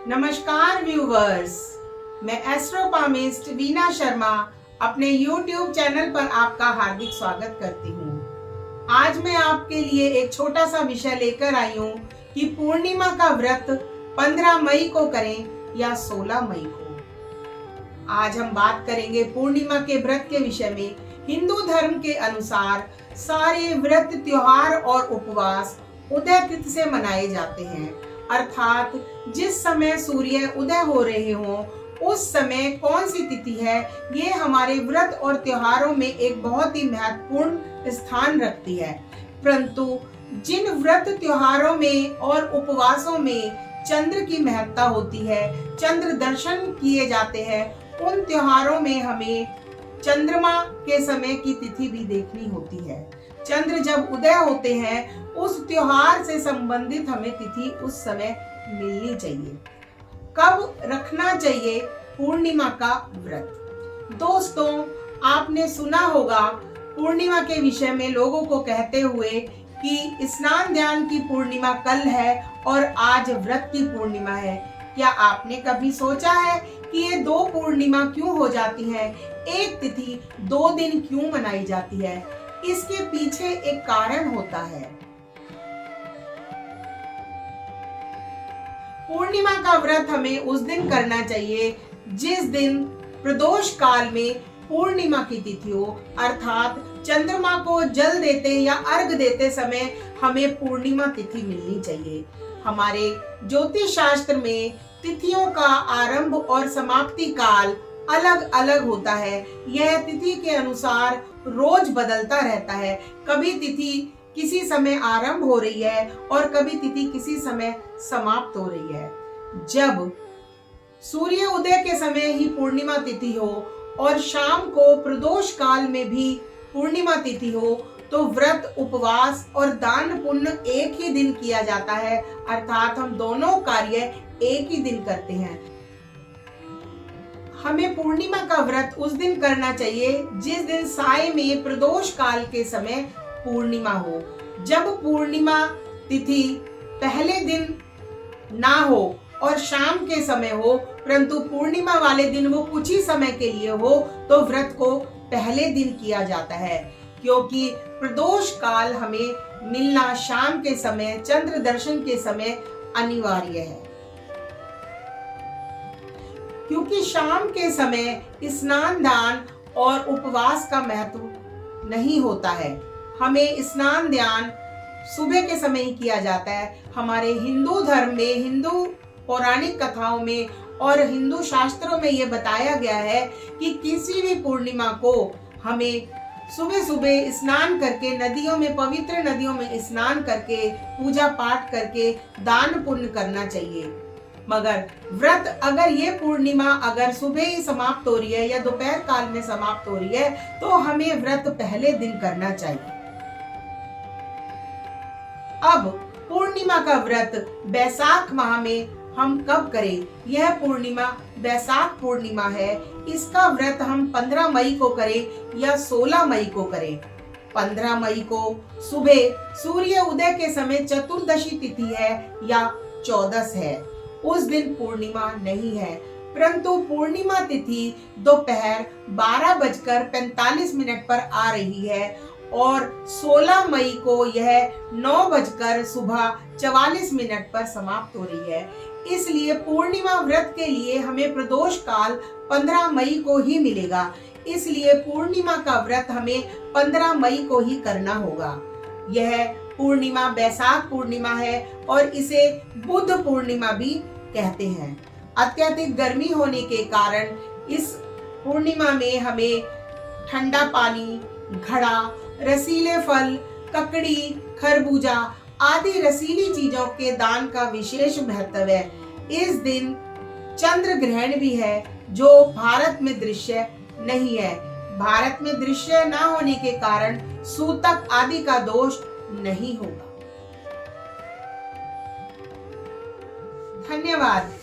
नमस्कार व्यूवर्स, मैं एस्ट्रोपामिस्ट वीना शर्मा अपने YouTube चैनल पर आपका हार्दिक स्वागत करती हूँ। आज मैं आपके लिए एक छोटा सा विषय लेकर आई हूँ कि पूर्णिमा का व्रत 15 मई को करें या 16 मई को। आज हम बात करेंगे पूर्णिमा के व्रत के विषय में। हिंदू धर्म के अनुसार सारे व्रत, त्योहार और उपवास उदय तिथि से मनाए जाते हैं, अर्थात जिस समय सूर्य उदय हो रहे हों उस समय कौन सी तिथि है, ये हमारे व्रत और त्योहारों में एक बहुत ही महत्वपूर्ण स्थान रखती है। परंतु जिन व्रत त्योहारों में और उपवासों में चंद्र की महत्ता होती है, चंद्र दर्शन किए जाते हैं, उन त्योहारों में हमें चंद्रमा के समय की तिथि भी देखनी होती है। चंद्र जब उदय होते हैं उस त्योहार से संबंधित हमें तिथि उस समय मिलनी चाहिए। कब रखना चाहिए पूर्णिमा का व्रत? दोस्तों, आपने सुना होगा पूर्णिमा के विषय में लोगों को कहते हुए कि स्नान ध्यान की पूर्णिमा कल है और आज व्रत की पूर्णिमा है। क्या आपने कभी सोचा है कि ये दो पूर्णिमा क्यों हो जाती है, एक तिथि 2 दिन क्यों मनाई जाती है? इसके पीछे एक कारण होता है। पूर्णिमा का व्रत हमें उस दिन करना चाहिए जिस दिन प्रदोष काल में पूर्णिमा की तिथि हो, अर्थात चंद्रमा को जल देते या अर्घ देते समय हमें पूर्णिमा तिथि मिलनी चाहिए। हमारे ज्योतिष शास्त्र में तिथियों का आरंभ और समाप्ति काल अलग अलग होता है। यह तिथि के अनुसार रोज बदलता रहता है। कभी तिथि किसी समय आरंभ हो रही है और कभी तिथि किसी समय समाप्त हो रही है। जब सूर्य उदय के समय ही पूर्णिमा तिथि हो और शाम को प्रदोष काल में भी पूर्णिमा तिथि हो तो व्रत, उपवास और दान पुण्य एक ही दिन किया जाता है, अर्थात हम दोनों कार्य एक ही दिन करते हैं। हमें पूर्णिमा का व्रत उस दिन करना चाहिए जिस दिन साय में प्रदोष काल के समय पूर्णिमा हो। जब पूर्णिमा तिथि पहले दिन ना हो और शाम के समय हो, परंतु पूर्णिमा वाले दिन वो कुछ ही समय के लिए हो, तो व्रत को पहले दिन किया जाता है, क्योंकि प्रदोष काल हमें मिलना शाम के समय, चंद्र दर्शन के समय अनिवार्य है। क्योंकि शाम के समय स्नान दान और उपवास का महत्व नहीं होता है। हमें स्नान ध्यान सुबह के समय ही किया जाता है। हमारे हिंदू धर्म में, हिंदू पौराणिक कथाओं में और हिंदू शास्त्रों में ये बताया गया है कि किसी भी पूर्णिमा को हमें सुबह सुबह स्नान करके, नदियों में, पवित्र नदियों में स्नान करके, पूजा पाठ करके दान पुण्य करना चाहिए। मगर व्रत, अगर ये पूर्णिमा अगर सुबह ही समाप्त हो रही है या दोपहर काल में समाप्त हो रही है तो हमें व्रत पहले दिन करना चाहिए। अब पूर्णिमा का व्रत बैसाख माह में हम कब करें? यह पूर्णिमा बैसाख पूर्णिमा है। इसका व्रत हम 15 मई को करें या 16 मई को करें? 15 मई को सुबह सूर्य उदय के समय चतुर्दशी तिथि है या 14 है, उस दिन पूर्णिमा नहीं है। परंतु पूर्णिमा तिथि दोपहर 12:45 पर आ रही है और 16 मई को यह 9:44 पर समाप्त हो रही है। इसलिए पूर्णिमा व्रत के लिए हमें प्रदोष काल 15 मई को ही मिलेगा। इसलिए पूर्णिमा का व्रत हमें 15 मई को ही करना होगा। यह पूर्णिमा बैसाख पूर्णिमा है और इसे बुध पूर्णिमा भी कहते हैं। अत्यधिक गर्मी होने के कारण इस पूर्णिमा में हमें ठंडा पानी, घड़ा, रसीले फल, ककड़ी, खरबूजा आदि रसीली चीजों के दान का विशेष महत्व है। इस दिन चंद्र ग्रहण भी है जो भारत में दृश्य नहीं है। भारत में दृश्य न होने के कारण सूतक आदि का दोष नहीं होगा। धन्यवाद।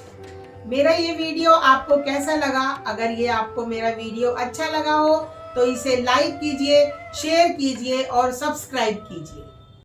मेरा ये वीडियो आपको कैसा लगा? अगर ये आपको मेरा वीडियो अच्छा लगा हो तो इसे लाइक कीजिए, शेयर कीजिए और सब्सक्राइब कीजिए।